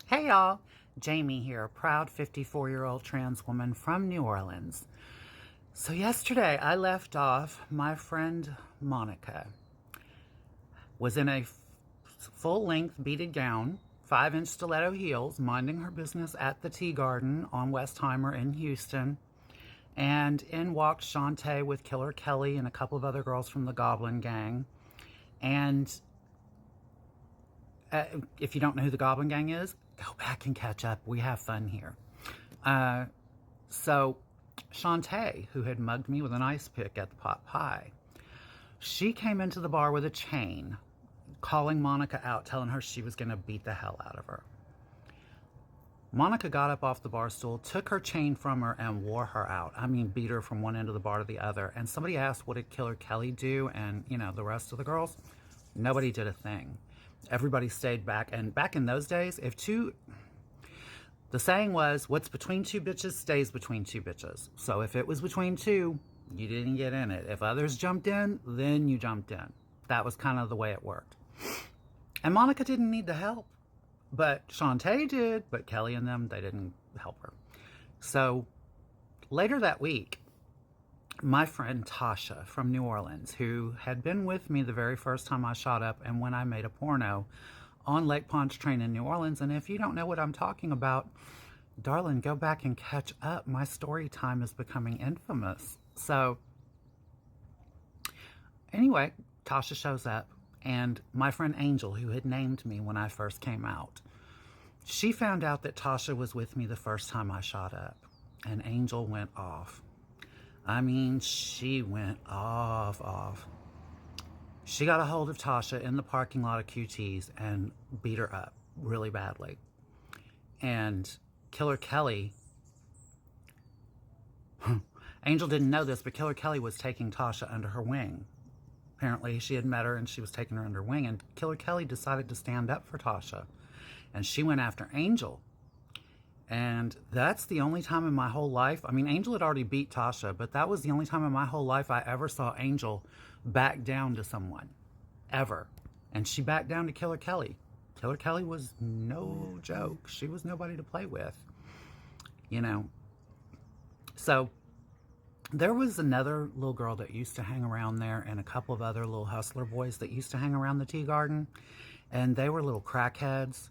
Hey y'all, Jamie here, proud 54-year-old trans woman from New Orleans. So yesterday I left off, my friend Monica was in a full-length beaded gown, 5-inch stiletto heels, minding her business at the Tea Garden on Westheimer in Houston. And in walked Shantae with Killer Kelly and a couple of other girls from the Goblin Gang. And if you don't know who the Goblin Gang is, go back and catch up. We have fun here. So Shantae, who had mugged me with an ice pick at the pot pie, she came into the bar with a chain, calling Monica out, telling her she was going to beat the hell out of her. Monica got up off the bar stool, took her chain from her, and wore her out. I mean, beat her from one end of the bar to the other. And somebody asked, what did Killer Kelly do? And, the rest of the girls? Nobody did a thing. Everybody stayed back. And back in those days, the saying was, what's between two bitches stays between two bitches. So if it was between two, you didn't get in it. If others jumped in, then you jumped in. That was kind of the way it worked. And Monica didn't need the help. But Shantae did, but Kelly and them, they didn't help her. So later that week, my friend Tasha from New Orleans, who had been with me the very first time I shot up and when I made a porno on Lake Pontchartrain in New Orleans. And if you don't know what I'm talking about, darling, go back and catch up. My story time is becoming infamous. So anyway, Tasha shows up, and my friend Angel, who had named me when I first came out, she found out that Tasha was with me the first time I shot up, and Angel went off. I mean, she went off. She got a hold of Tasha in the parking lot of QT's and beat her up really badly. And Killer Kelly, Angel didn't know this, but Killer Kelly was taking Tasha under her wing. Apparently she had met her and she was taking her under her wing, and Killer Kelly decided to stand up for Tasha. And she went after Angel. And that's the only time in my whole life, I mean, Angel had already beat Tasha, but that was the only time in my whole life I ever saw Angel back down to someone. Ever. And she backed down to Killer Kelly. Killer Kelly was no joke. She was nobody to play with. So there was another little girl that used to hang around there, and a couple of other little hustler boys that used to hang around the Tea Garden. And they were little crackheads.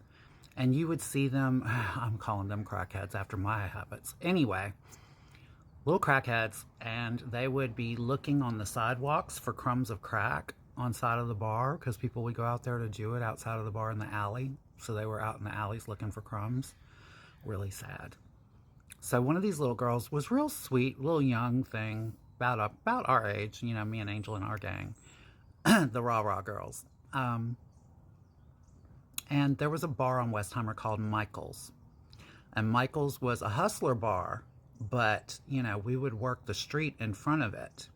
And you would see them, I'm calling them crackheads after my habits. Anyway, little crackheads, and they would be looking on the sidewalks for crumbs of crack on side of the bar, because people would go out there to do it outside of the bar in the alley. So they were out in the alleys looking for crumbs. Really sad. So one of these little girls was real sweet, little young thing, about our age, me and Angel and our gang, the rah-rah girls. And there was a bar on Westheimer called Michael's. And Michael's was a hustler bar, but, we would work the street in front of it.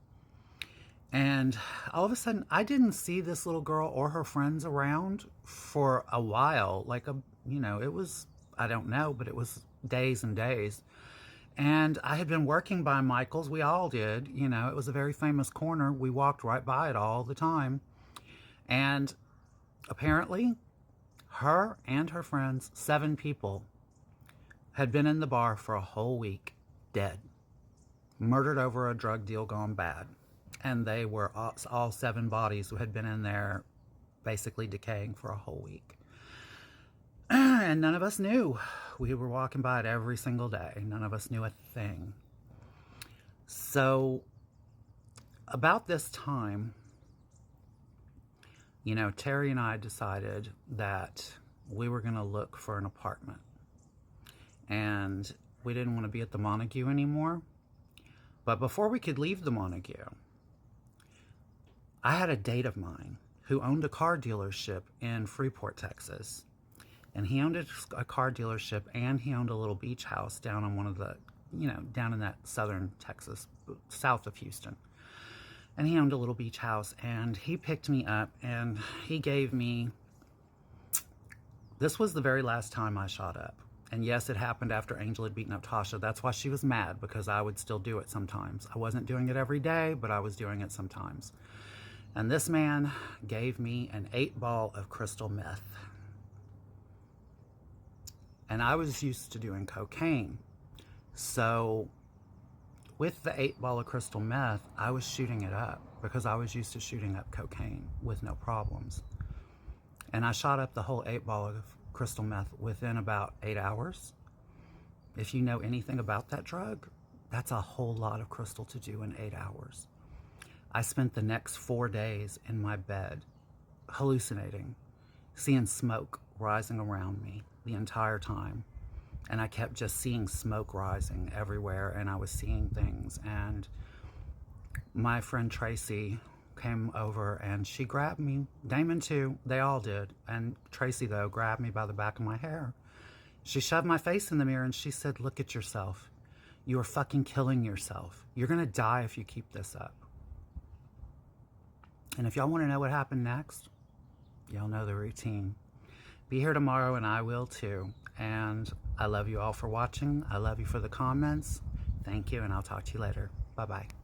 And all of a sudden, I didn't see this little girl or her friends around for a while. It was, I don't know, but it was days and days. And I had been working by Michael's. We all did. It was a very famous corner. We walked right by it all the time. And apparently, her and her friends, 7 people, had been in the bar for a whole week, dead, murdered over a drug deal gone bad. And they were all 7 bodies who had been in there basically decaying for a whole week. And none of us knew. We were walking by it every single day. None of us knew a thing. So about this time, Terry and I decided that we were going to look for an apartment. And we didn't want to be at the Montague anymore. But before we could leave the Montague, I had a date of mine who owned a car dealership in Freeport, Texas. And he owned a car dealership, and he owned a little beach house down on one of the, down in that southern Texas, south of Houston. And he owned a little beach house, and he picked me up, and he gave me, this was the very last time I shot up. And yes, it happened after Angel had beaten up Tasha. That's why she was mad, because I would still do it sometimes. I wasn't doing it every day, but I was doing it sometimes. And this man gave me an 8-ball of crystal meth. And I was used to doing cocaine. So with the 8 ball of crystal meth, I was shooting it up because I was used to shooting up cocaine with no problems. And I shot up the whole 8 ball of crystal meth within about 8 hours. If you know anything about that drug, that's a whole lot of crystal to do in 8 hours. I spent the next 4 days in my bed hallucinating, seeing smoke rising around me the entire time. And I kept just seeing smoke rising everywhere, and I was seeing things. And my friend Tracy came over and she grabbed me. Damon too, they all did. And Tracy, though, grabbed me by the back of my hair. She shoved my face in the mirror and she said, "Look at yourself. You are fucking killing yourself. You're gonna die if you keep this up." And if y'all want to know what happened next, y'all know the routine. Be here tomorrow and I will too. And I love you all for watching. I love you for the comments. Thank you, and I'll talk to you later. Bye-bye.